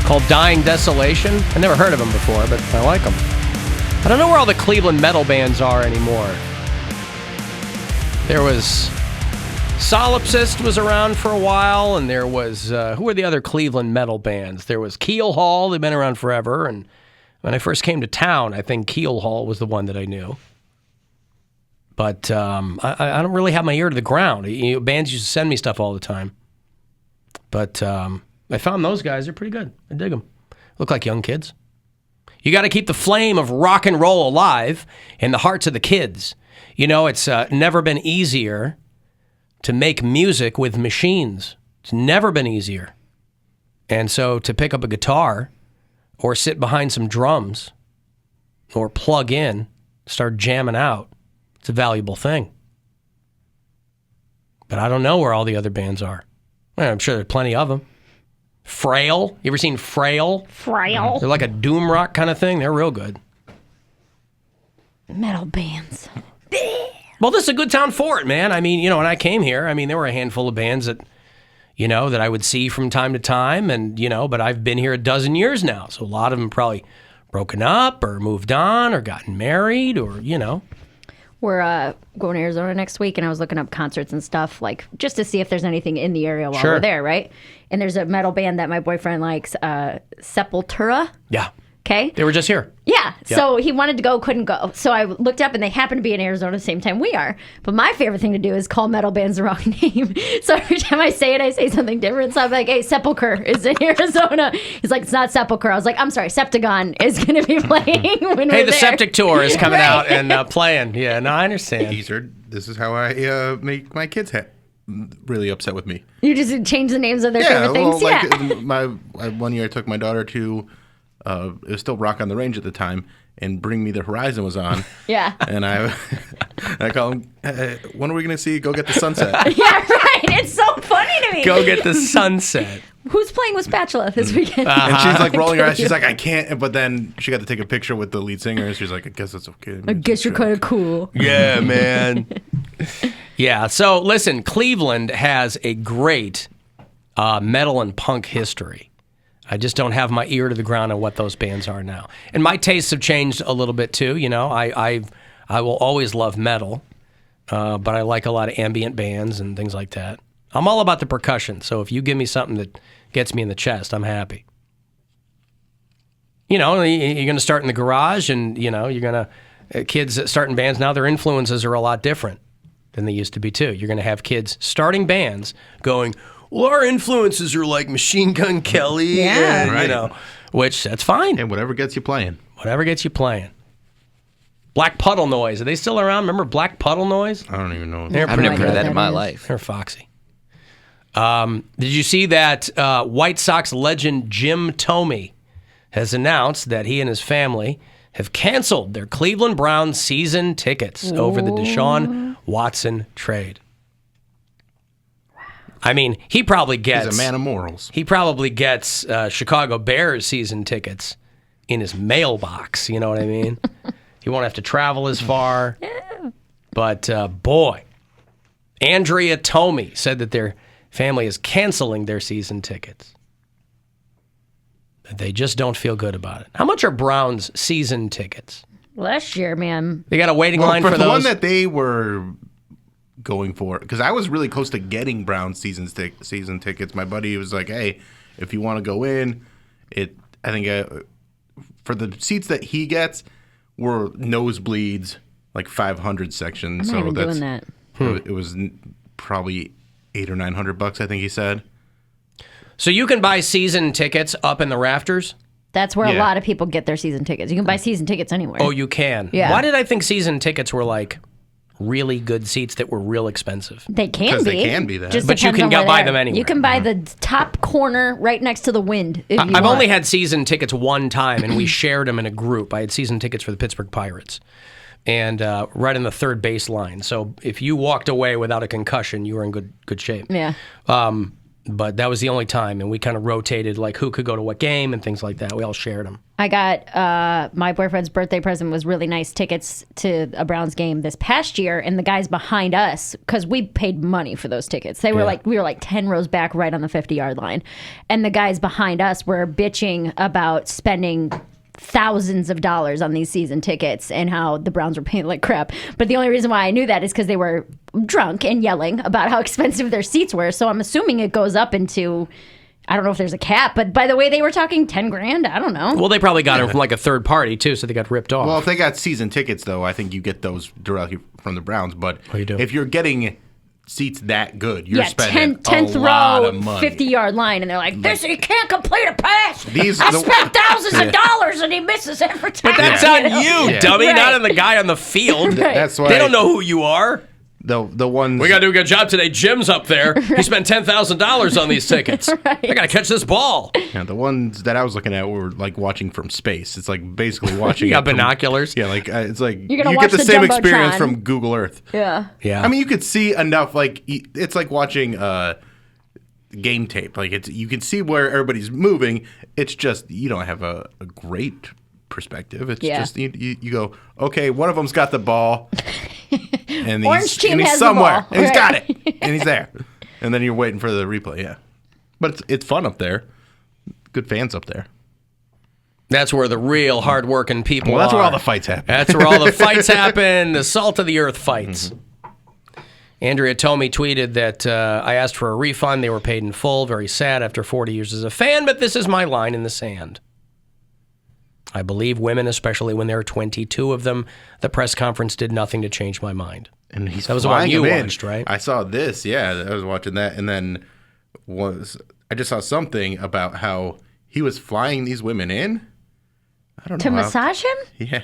called Dying Desolation. I never heard of them before, but I like them. I don't know where all the Cleveland metal bands are anymore. There was Solipsist was around for a while, and there was, who were the other Cleveland metal bands? There was Keel Hall. They've been around forever, and when I first came to town, I think Keel Hall was the one that I knew. But I don't really have my ear to the ground. Bands used to send me stuff all the time. But I found those guys. They're pretty good. I dig them. Look like young kids. You got to keep the flame of rock and roll alive in the hearts of the kids. You know, it's never been easier to make music with machines. It's never been easier. And so to pick up a guitar or sit behind some drums or plug in, start jamming out, it's a valuable thing. But I don't know where all the other bands are. Well, I'm sure there are plenty of them. Frail. You ever seen Frail? Frail. They're like a doom rock kind of thing. They're real good. Metal bands. Well, this is a good town for it, man. I mean, you know, when I came here, I mean, there were a handful of bands that, you know, that I would see from time to time. And, you know, but I've been here a dozen years now. So a lot of them probably broken up or moved on or gotten married or, you know. We're going to Arizona next week, and I was looking up concerts and stuff, like, just to see if there's anything in the area while we're there, right? And there's a metal band that my boyfriend likes, Sepultura. Yeah. Okay? They were just here. Yeah. So he wanted to go, couldn't go. So I looked up, and they happen to be in Arizona the same time we are. But my favorite thing to do is call metal bands the wrong name. So every time I say it, I say something different. So I'm like, hey, Sepulcher is in Arizona. He's like, it's not Sepulcher. I was like, I'm sorry, Septagon is going to be playing when Hey, we're the there. Septic Tour is coming out and playing. Yeah, no, I understand. This is how I make my kids really upset with me. You just change the names of their favorite things? Well, like one year I took my daughter to, it was still Rock on the Range at the time, and Bring Me the Horizon was on. Yeah. And I call him, when are we going to see Go Get the Sunset? Yeah, right. It's so funny to me. Go Get the Sunset. Who's playing with Spatula this weekend? And she's like rolling her eyes. She's like, I can't. But then she got to take a picture with the lead singer. She's like, I guess that's okay. I guess you're kind of cool. Yeah, man. Yeah, so listen, Cleveland has a great metal and punk history. I just don't have my ear to the ground on what those bands are now. And my tastes have changed a little bit too. You know, I will always love metal, but I like a lot of ambient bands and things like that. I'm all about the percussion, so if you give me something that gets me in the chest, I'm happy. You know, you're going to start in the garage, and, you know, you're going to, kids starting bands now, their influences are a lot different than they used to be too. You're going to have kids starting bands going, well, our influences are like Machine Gun Kelly, and, right. you know, which, that's fine. And whatever gets you playing. Whatever gets you playing. Black Puddle Noise, are they still around? Remember Black Puddle Noise? I don't even know. I've never heard that in my life. They're foxy. Did you see that White Sox legend Jim Thome has announced that he and his family have canceled their Cleveland Browns season tickets over the Deshaun Watson trade? I mean, he probably gets... He's a man of morals. He probably gets Chicago Bears season tickets in his mailbox, you know what I mean? He won't have to travel as far. Yeah. But, boy, Andrea Thome said that their family is canceling their season tickets. They just don't feel good about it. How much are Browns season tickets? Last year, man. They got a waiting line for the those? one that they were going for, because I was really close to getting Browns season tickets. My buddy was like, hey, if you want to go in, I think for the seats that he gets were nosebleeds, like 500 section. I'm not even doing that. It was probably $800 or $900, I think he said. So you can buy season tickets up in the rafters? That's where a lot of people get their season tickets. You can buy season tickets anywhere. Oh, you can? Yeah. Why did I think season tickets were like really good seats that were real expensive? They can be. Because they can be that. Just but you depends can on go where buy they them are. anywhere. You can buy the top corner right next to the wind if you I've want. only had season tickets one time, and we shared them in a group. I had season tickets for the Pittsburgh Pirates, and right in the third base line. So if you walked away without a concussion, you were in good shape. Yeah. But that was the only time, and we kind of rotated like who could go to what game and things like that. We all shared them. I got my boyfriend's birthday present was really nice tickets to a Browns game this past year, and the guys behind us, because we paid money for those tickets. We were like 10 rows back right on the 50-yard line. And the guys behind us were bitching about spending thousands of dollars on these season tickets and how the Browns were paying like crap. But the only reason why I knew that is because they were drunk and yelling about how expensive their seats were. So I'm assuming it goes up into, I don't know if there's a cap, but by the way they were talking 10 grand, I don't know. Well, they probably got them from like a third party too, so they got ripped off. Well, if they got season tickets, though, I think you get those directly from the Browns. But you do. If you're getting seats that good, you're spending 10th a lot row, of money. 50-yard line, and they're like, "This he can't complete a pass. These I the- spent thousands of dollars and he misses every time." But that's on you, dummy, Right. not on the guy on the field. That's why They don't know who you are. the ones We got to do a good job today. Jim's up there. He spent $10,000 on these tickets. I got to catch this ball. Yeah, the ones that I was looking at were like watching from space. It's like basically watching. You got it from- binoculars? Yeah, like it's like You're gonna you watch get the the same experience Jumbotron. from Google Earth. Yeah. Yeah. I mean, you could see enough. Like it's like watching game tape. Like you can see where everybody's moving. It's just you don't have a great perspective. It's just you go, okay, one of them's got the ball, and Orange team and he's has the somewhere, ball. and he's got Right. it, and he's there, and then you're waiting for the replay. Yeah, but it's fun up there. Good fans up there. That's where the real hard-working people Well, that's are. where all the fights happen. That's where all the fights happen, the salt of the earth fights. Andrea Thome tweeted that I asked for a refund. They were paid in full. Very sad after 40 years as a fan, but this is my line in the sand. I believe women, especially when there are 22 of them. The press conference did nothing to change my mind. And he's That was the one flying you them in. watched, right? I saw this. Yeah, I was watching that, and then I just saw something about how he was flying these women in. I don't know To massage him? Yeah.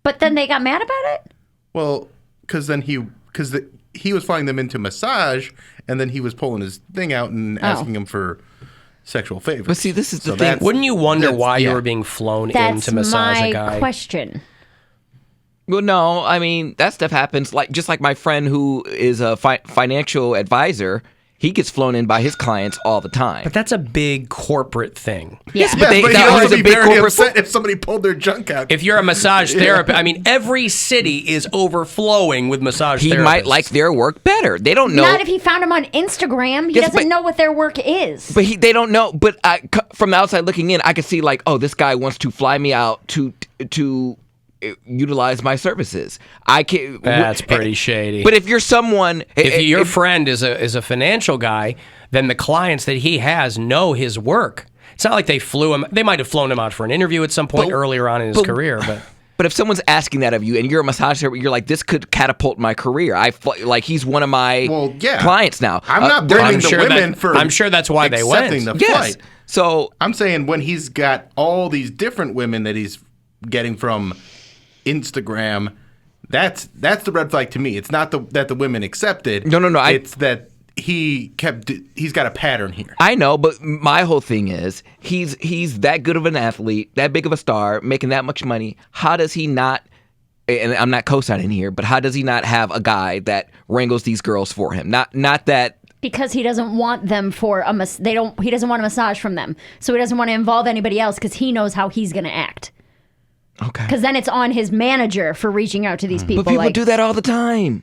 But then they got mad about it? Well, because he was flying them into massage, and then he was pulling his thing out and asking them for sexual favors. But see, this is the So thing. that's- Wouldn't you wonder that's- why you yeah. were being flown in That's to massage a guy? my question. Well, no, I mean that stuff happens. Like just like my friend who is a financial advisor, he gets flown in by his clients all the time. But that's a big corporate thing. Yeah. but they- But that he'd was also a be big very corporate upset if somebody pulled their junk out. If you're a massage therapist, I mean, every city is overflowing with massage He therapists. might like their work better. They don't know. Not if he found him on Instagram. He Yes, doesn't but- know what their work is. But they don't know. But from the outside looking in, I could see like, oh, this guy wants to fly me out to utilize my services. I can. That's pretty shady. But if you're someone, If your friend is a financial guy, then the clients that he has know his work. It's not like they flew him. They might have flown him out for an interview at some point earlier on in his career, but. But if someone's asking that of you, and you're a massage therapist, you're like, this could catapult my career. Like he's one of my clients now. I'm not blaming the women for. I'm sure that's why they went. accepting the Yes. flight. So I'm saying when he's got all these different women that he's getting from Instagram, that's the red flag to me. It's not that the women accepted. No. It's that he's got a pattern here. I know, but my whole thing is he's that good of an athlete, that big of a star, making that much money. How does he not? And I'm not co-signing here, but how does he not have a guy that wrangles these girls for him? Not that. Because he doesn't want them for a he doesn't want a massage from them. So he doesn't want to involve anybody else because he knows how he's going to act. Okay. Because then it's on his manager for reaching out to these people. But people like, do that all the time.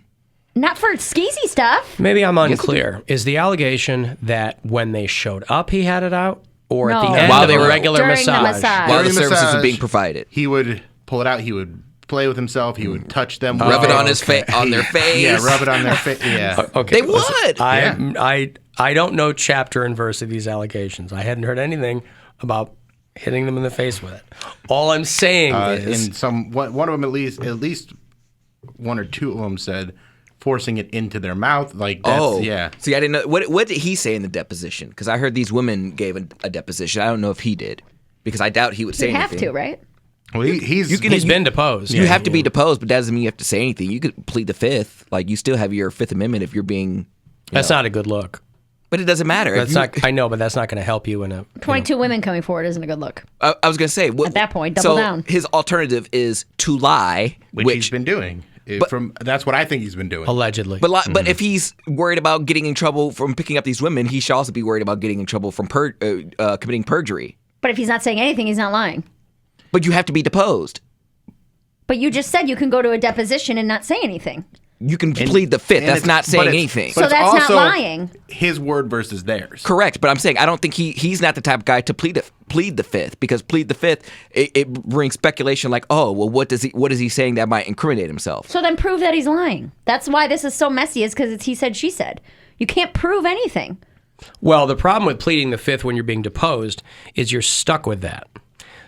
Not for skeezy stuff. Maybe I'm unclear. Is the allegation that when they showed up, he had it out? Or at No. the end While of they a were- regular During the massage? massage. While the During services massage, are being provided. He would pull it out. He would play with himself. He would touch them. Rub it on his okay. on their face. Yeah, rub it on their face. Yeah. Okay, They listen, would. I don't know chapter and verse of these allegations. I hadn't heard anything about hitting them in the face with it. All I'm saying is, And one of them at least one or two of them said forcing it into their mouth. Like that's, yeah. See, I didn't know. What did he say in the deposition? Because I heard these women gave a deposition. I don't know if he did, because I doubt he would say You have anything. to, right? Well, he's he's been deposed. You have to be deposed, but that doesn't mean you have to say anything. You could plead the Fifth. Like, you still have your Fifth Amendment if you're being. That's not a good look. But it doesn't matter. That's not. I know, but that's not going to help you in a. 22 women coming forward isn't a good look. I was going to say. At that point, double so down. His alternative is to lie, which he's been doing. That's what I think he's been doing. Allegedly. But if he's worried about getting in trouble from picking up these women, he should also be worried about getting in trouble from committing perjury. But if he's not saying anything, he's not lying. But you have to be deposed. But you just said you can go to a deposition and not say anything. You can plead the fifth. That's not saying anything. So that's not lying. His word versus theirs. Correct, but I'm saying I don't think he's not the type of guy to plead the fifth, because plead the fifth it brings speculation like, oh, well, what is he saying that might incriminate himself? So then prove that he's lying. That's why this is so messy, is because it's he said, she said. You can't prove anything. Well, the problem with pleading the fifth when you're being deposed is you're stuck with that.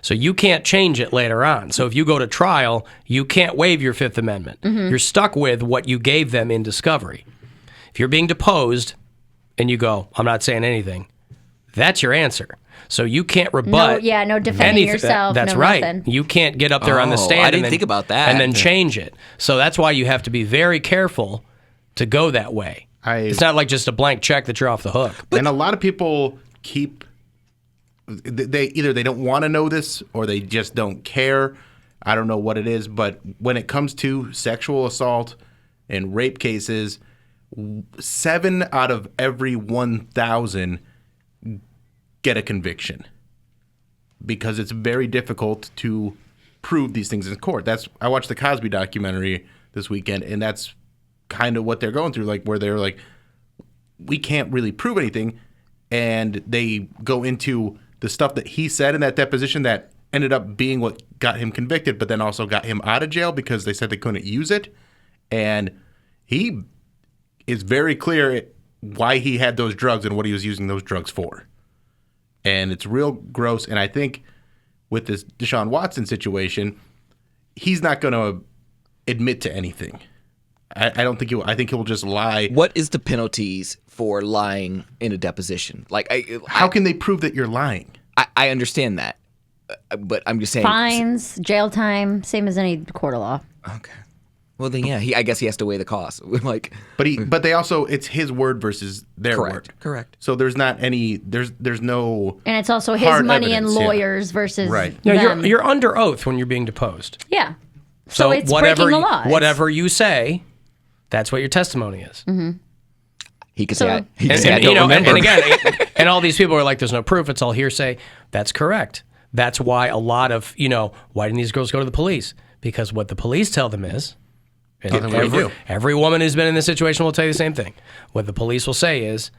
So you can't change it later on. So if you go to trial, you can't waive your Fifth Amendment. Mm-hmm. You're stuck with what you gave them in discovery. If you're being deposed and you go, I'm not saying anything, that's your answer. So you can't rebut. No defending yourself. That's no right. Nothing. You can't get up there on the stand. I didn't think about that. And then change it. So that's why you have to be very careful to go that way. It's not like just a blank check that you're off the hook. And a lot of people they don't want to know this, or they just don't care. I don't know what it is, but when it comes to sexual assault and rape cases, 7 out of every 1,000 get a conviction, because it's very difficult to prove these things in court. I watched the Cosby documentary this weekend, and that's kind of what they're going through, like where they're like, we can't really prove anything, and they go into the stuff that he said in that deposition that ended up being what got him convicted, but then also got him out of jail because they said they couldn't use it. And he is very clear why he had those drugs and what he was using those drugs for. And it's real gross. And I think with this Deshaun Watson situation, he's not going to admit to anything. I don't think I think he'll just lie. What is the penalties for lying in a deposition? Like, how can they prove that you're lying? I understand that, but I'm just saying fines, jail time, same as any court of law. Okay. Well, then, yeah, I guess he has to weigh the cost. Like, but they also, it's his word versus their word. Correct. So there's not any. There's no. And it's also his money and lawyers versus right. them. You're under oath when you're being deposed. Yeah. So it's whatever breaking the laws. Whatever you say, that's what your testimony is. Mm-hmm. He could say, I don't remember. And again, and all these people are like, there's no proof, it's all hearsay. That's correct. That's why a lot of, why didn't these girls go to the police? Because what the police tell them is, and every woman who's been in this situation will tell you the same thing. What the police will say is,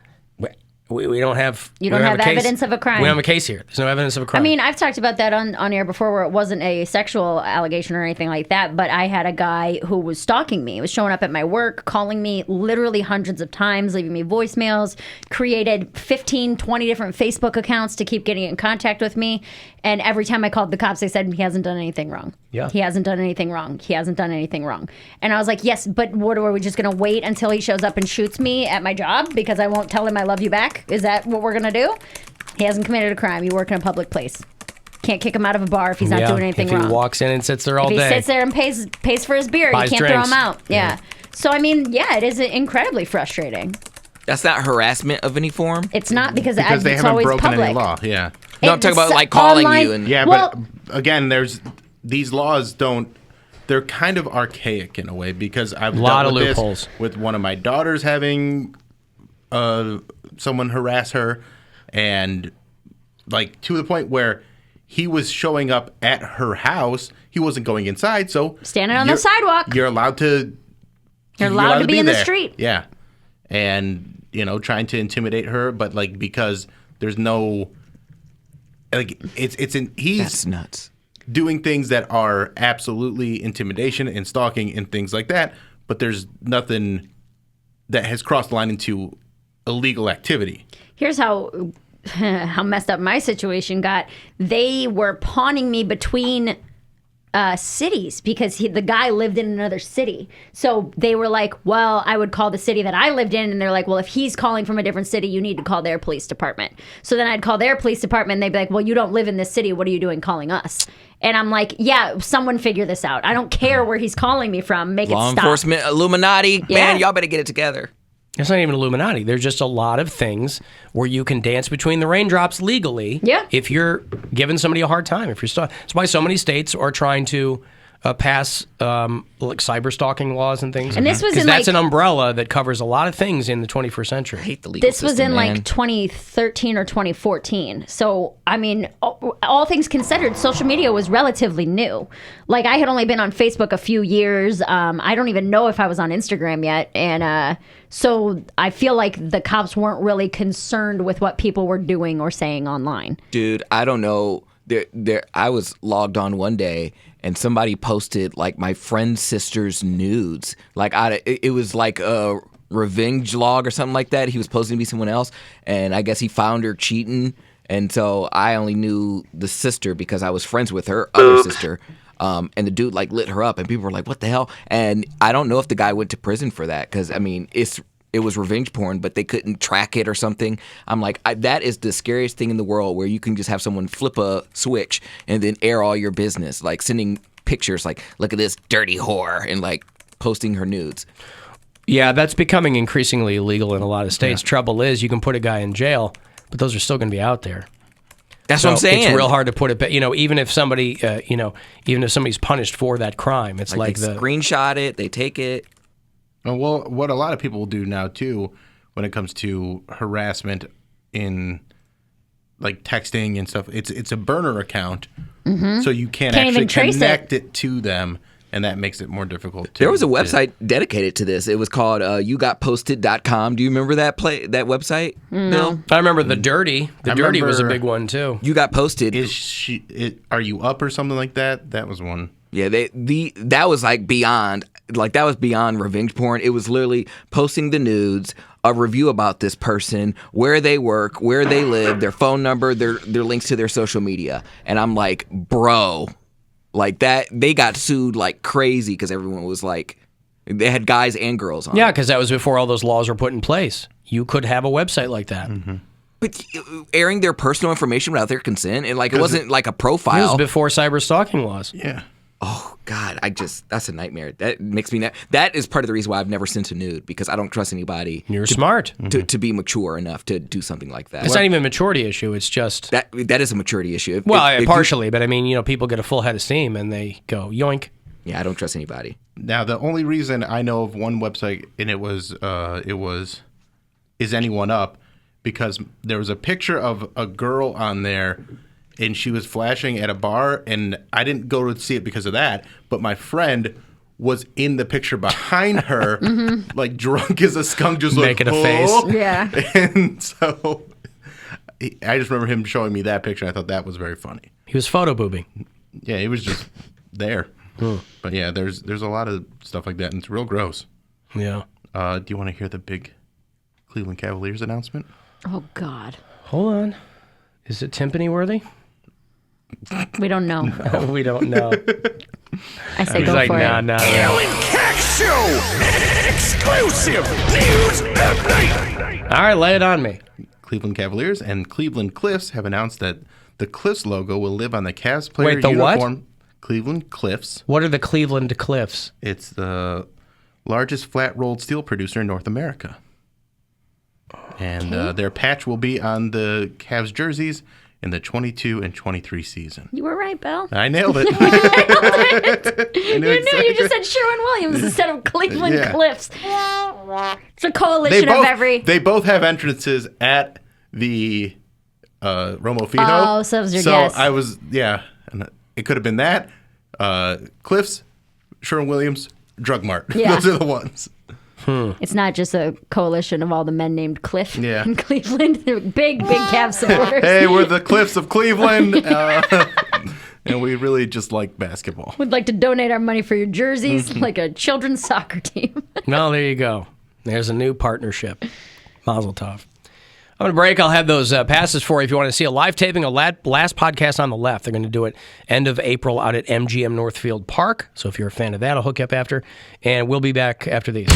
we don't have... You don't have evidence of a crime. We don't have a case here. There's no evidence of a crime. I mean, I've talked about that on air before, where it wasn't a sexual allegation or anything like that, but I had a guy who was stalking me. He was showing up at my work, calling me literally hundreds of times, leaving me voicemails, created 15, 20 different Facebook accounts to keep getting in contact with me. And every time I called the cops, they said, he hasn't done anything wrong. Yeah. He hasn't done anything wrong. He hasn't done anything wrong. And I was like, yes, but what, are we just going to wait until he shows up and shoots me at my job because I won't tell him I love you back? Is that what we're going to do? He hasn't committed a crime. You work in a public place. Can't kick him out of a bar if he's not doing anything wrong. If he walks in and sits there all day. If he sits there and pays for his beer, you can't throw him out. Yeah. So, I mean, it is incredibly frustrating. That's not harassment of any form? It's not because they it's haven't always broken public. any law. Yeah. No, I'm talking about like calling online, you and but again, there's these laws they're kind of archaic in a way, because I've dealt with loopholes. This with one of my daughters having someone harass her, and like to the point where he was showing up at her house. He wasn't going inside, so standing on the sidewalk. You're allowed to. You're allowed to be in there. the street. Yeah, and trying to intimidate her, but like because there's no. Like that's nuts. Doing things that are absolutely intimidation and stalking and things like that, but there's nothing that has crossed the line into illegal activity. Here's how messed up my situation got. They were pawning me between cities because the guy lived in another city. So they were like, well, I would call the city that I lived in, and they're like, well, if he's calling from a different city, you need to call their police department. So then I'd call their police department, and they'd be like, well, you don't live in this city. What are you doing calling us? And I'm like, yeah, someone figure this out. I don't care where he's calling me from. Make it stop. Law enforcement, Illuminati, man, y'all better get it together. It's not even Illuminati. There's just a lot of things where you can dance between the raindrops legally. Yeah. If you're giving somebody a hard time, if you're That's why so many states are trying to pass like cyber stalking laws and things. And this was 'Cause in that's like an umbrella that covers a lot of things in the 21st century. I hate the legal this was system, in man. like 2013 or 2014. So, I mean, all things considered, social media was relatively new. Like, I had only been on Facebook a few years. I don't even know if I was on Instagram yet. And so I feel like the cops weren't really concerned with what people were doing or saying online. Dude, I don't know. I was logged on one day and somebody posted like my friend's sister's nudes. Like it was like a revenge log or something like that. He was posting to be someone else, and I guess he found her cheating. And so I only knew the sister because I was friends with her other sister. And the dude like lit her up, and people were like, "What the hell?" And I don't know if the guy went to prison for that because I mean it was revenge porn, but they couldn't track it or something. I'm like, that is the scariest thing in the world, where you can just have someone flip a switch and then air all your business, like sending pictures like, look at this dirty whore, and like posting her nudes. Yeah, that's becoming increasingly illegal in a lot of states. Trouble is, you can put a guy in jail, but those are still going to be out there. That's what I'm saying. It's real hard to put it back. Even if somebody, even if somebody's punished for that crime, it's like they screenshot it, they take it. Well, what a lot of people will do now too, when it comes to harassment in like texting and stuff, it's a burner account, so you can't actually even trace connect it to them, and that makes it more difficult. There was a website dedicated to this. It was called yougotposted.com. Do you remember that website, Bill? I remember the Dirty. The Dirty was a big one too. You Got Posted. Are you up or something like that? That was one. Yeah, that was like beyond, like that was beyond revenge porn. It was literally posting the nudes, a review about this person, where they work, where they live, their phone number, their links to their social media. And I'm like, bro, like that, they got sued like crazy because everyone was like, they had guys and girls on. Yeah, because that was before all those laws were put in place. You could have a website like that. Mm-hmm. But airing their personal information without their consent, and like it wasn't like a It profile. was before cyber stalking laws. Yeah. Oh God, that's a nightmare. That makes me. That is part of the reason why I've never sent a nude, because I don't trust anybody. You're smart. To be mature enough to do something like that. It's not even a maturity issue. It's just that is a maturity issue. Well, partially, but I mean, people get a full head of steam and they go yoink. Yeah, I don't trust anybody. Now, the only reason I know of one website, and it was Is Anyone Up, because there was a picture of a girl on there, and she was flashing at a bar, and I didn't go to see it because of that, but my friend was in the picture behind her, like drunk as a skunk, just making a face. Yeah. And so I just remember him showing me that picture, and I thought that was very funny. He was photo boobing. Yeah, he was just there. But yeah, there's a lot of stuff like that, and it's real gross. Yeah. Do you want to hear the big Cleveland Cavaliers announcement? Oh, God. Hold on. Is it timpani worthy? We don't know. We don't know. I say He's go like, for nah, it. nah. Alan Cox Show! Exclusive news update! All right, lay it on me. Cleveland Cavaliers and Cleveland Cliffs have announced that the Cliffs logo will live on the Cavs player Wait, the what? uniform. Cleveland Cliffs. What are the Cleveland Cliffs? It's the largest flat-rolled steel producer in North America. And their patch will be on the Cavs jerseys in the 22 and 23 season. You were right, Bill. I nailed it. You knew. You just said Sherwin-Williams instead of Cleveland Yeah. Cliffs. It's a coalition of every. They both have entrances at the Romo Fido. Oh, so it was your so guess. I was, yeah. And it could have been that. Cliffs, Sherwin-Williams, Drug Mart. Yeah. Those are the ones. It's not just a coalition of all the men named Cliff Yeah. in Cleveland. They're big Cavs supporters. Hey, we're the Cliffs of Cleveland. And we really just like basketball. We'd like to donate our money for your jerseys, like a children's soccer team. Well, there you go. There's a new partnership. Mazel tov. I'm going to break. I'll have those passes for you if you want to see a live taping of last podcast on the left. They're going to do it end of April out at MGM Northfield Park. So if you're a fan of that, I'll hook you up after. And we'll be back after these.